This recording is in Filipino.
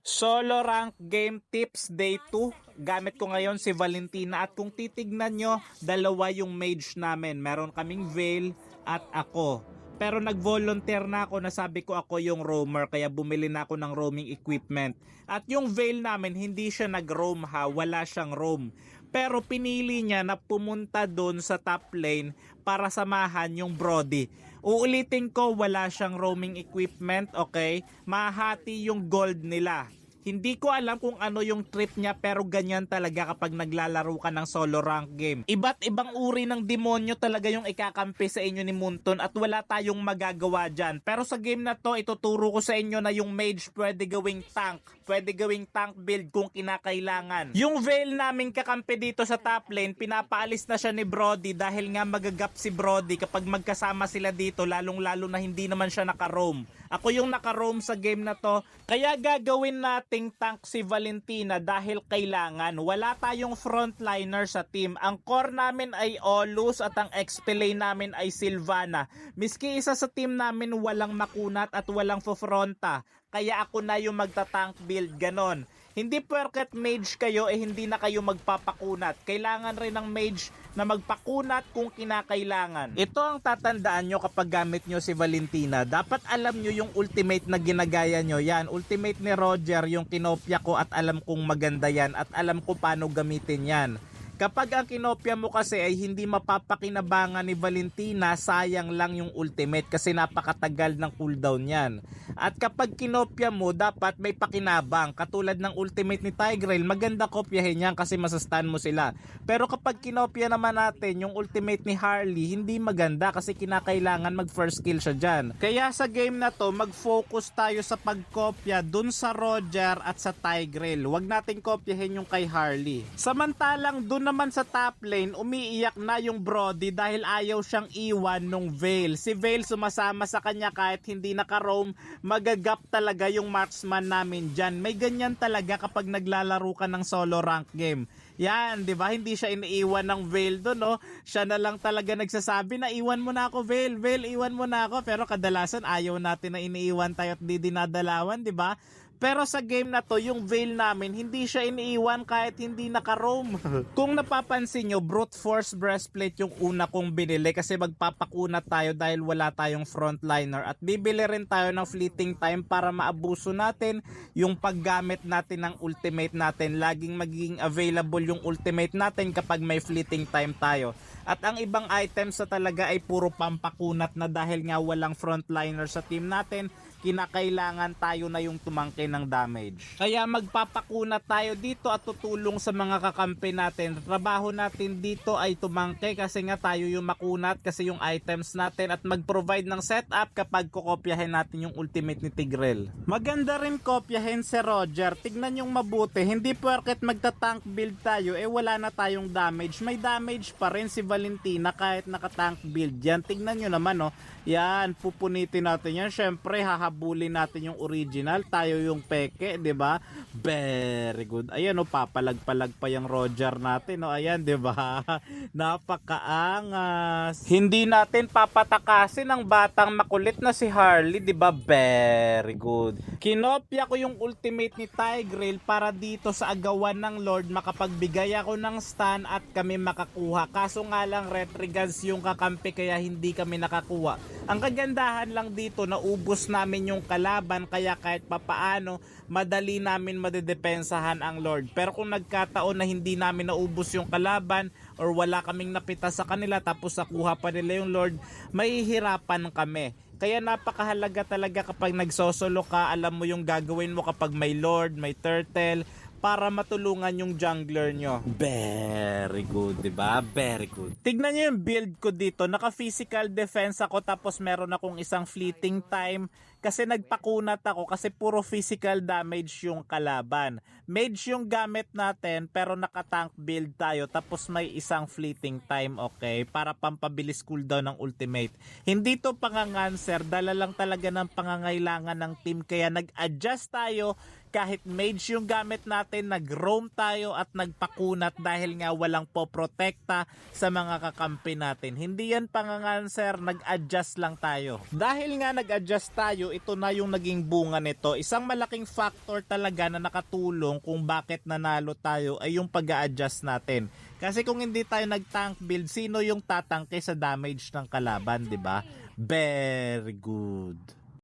Solo rank game tips day 2. Gamit ko ngayon si Valentina at kung titignan nyo, dalawa yung mage namin. Meron kaming Veil at ako. Pero nag-volunteer na ako na sabi ko ako yung roamer kaya bumili na ako ng roaming equipment. At yung Veil namin hindi siya nag-roam ha, wala siyang roam. Pero pinili niya na pumunta doon sa top lane para samahan yung Brody. Uulitin ko, wala siyang roaming equipment, okay? Mahati yung gold nila. Hindi ko alam kung ano yung trip niya pero ganyan talaga kapag naglalaro ka ng solo rank game. Iba't ibang uri ng demonyo talaga yung ikakampi sa inyo ni Munton at wala tayong magagawa dyan. Pero sa game na to, ituturo ko sa inyo na yung mage pwede gawing tank. Pwede gawing tank build kung kinakailangan. Yung Veil naming kakampi dito sa top lane, pinapaalis na siya ni Brody dahil nga magagap si Brody kapag magkasama sila dito, lalong-lalo na hindi naman siya naka-roam. Ako yung naka-roam sa game na to, kaya gagawin nating tank si Valentina dahil kailangan. Wala tayong frontliner sa team. Ang core namin ay Olus at ang XP lane namin ay Sylvana. Miski isa sa team namin walang makunat at walang fofronta. Kaya ako na yung magta-tank build, ganon. Hindi porket mage kayo hindi na kayo magpapakunat. Kailangan rin ng mage na magpakunat kung kinakailangan. Ito ang tatandaan nyo kapag gamit nyo si Valentina. Dapat alam nyo yung ultimate na ginagaya nyo. Yan, ultimate ni Roger yung kinopya ko at alam kong maganda yan at alam ko paano gamitin yan. Kapag ang kinopya mo kasi ay hindi mapapakinabangan ni Valentina, sayang lang yung ultimate kasi napakatagal ng cooldown yan. At kapag kinopya mo, dapat may pakinabang. Katulad ng ultimate ni Tigreal, maganda kopyahin yan kasi masastan mo sila. Pero kapag kinopya naman natin yung ultimate ni Harley, hindi maganda kasi kinakailangan mag first kill siya dyan. Kaya sa game na to, mag-focus tayo sa pagkopya dun sa Roger at sa Tigreal. Huwag natin kopyahin yung kay Harley. Samantalang dun naman sa top lane, umiiyak na yung Brody dahil ayaw siyang iwan nung Veil. Si Veil sumasama sa kanya kahit hindi naka-roam, magagap talaga yung marksman namin dyan. May ganyan talaga kapag naglalaro ka ng solo rank game. Yan, di ba? Hindi siya iniiwan ng Veil doon, no? Siya na lang talaga nagsasabi na iwan mo na ako, Veil. Veil, iwan mo na ako. Pero kadalasan ayaw natin na iniiwan tayo at di dinadalawan, di ba? Pero sa game na to, yung Veil namin, hindi siya iniiwan kahit hindi naka-roam. Kung napapansin nyo, brute force breastplate yung una kong binili kasi magpapakunat tayo dahil wala tayong frontliner. At bibili rin tayo ng fleeting time para maabuso natin yung paggamit natin ng ultimate natin. Laging magiging available yung ultimate natin kapag may fleeting time tayo. At ang ibang items na talaga ay puro pampakunat na dahil nga walang frontliner sa team natin, kinakailangan tayo na yung tumangkin ng damage. Kaya magpapakunat tayo dito at tutulong sa mga kakampi natin. Trabaho natin dito ay tumangke kasi nga tayo yung makunat kasi yung items natin at mag-provide ng setup kapag kukopyahin natin yung ultimate ni Tigreal. Maganda rin kopyahin si Roger. Tignan yung mabuti. Hindi porket magta-tank build tayo wala na tayong damage. May damage pa rin si Valentina kahit naka-tank build yan. Tignan nyo naman yan, pupunitin natin yan. Syempre hahabulin natin yung original, tayo yung peke, 'di ba? Very good. Ayan papalag-palag pa yung Roger natin, ayan, 'di ba? Napakaangas. Hindi natin papatakasin ang batang makulit na si Harley, 'di ba? Very good. Kinopya ko yung ultimate ni Tigreal para dito sa agawan ng Lord makapagbigay ako ng stun at kami makakuha. Kaso nga lang Retrigans yung kakampi kaya hindi kami nakakuha. Ang kagandahan lang dito, naubos namin yung kalaban kaya kahit papaano madali namin madedepensahan ang Lord. Pero kung nagkataon na hindi namin naubos yung kalaban or wala kaming napita sa kanila tapos nakuha pa nila yung Lord, mahihirapan kami. Kaya napakahalaga talaga kapag nagsosolo ka, alam mo yung gagawin mo kapag may Lord, may Turtle, para matulungan yung jungler nyo. Very good, diba? Very good. Tignan nyo yung build ko dito. Naka-physical defense ako tapos meron akong isang fleeting time kasi nagpakunat ako kasi puro physical damage yung kalaban. Mage yung gamit natin pero naka-tank build tayo tapos may isang fleeting time, okay? Para pampabilis cooldown ng ultimate. Hindi to panganganser, dala lang talaga ng pangangailangan ng team kaya nag-adjust tayo. Kahit mage yung gamit natin, nag-roam tayo at nagpakunat dahil nga walang poprotekta sa mga kakampi natin. Hindi yan panganganser, nag-adjust lang tayo. Dahil nga nag-adjust tayo, tayo, ito na yung naging bunga nito. Isang malaking factor talaga na nakatulong kung bakit nanalo tayo ay yung pag-a-adjust natin. Kasi kung hindi tayo nag-tank build, sino yung tatangke sa damage ng kalaban, di ba? Very good.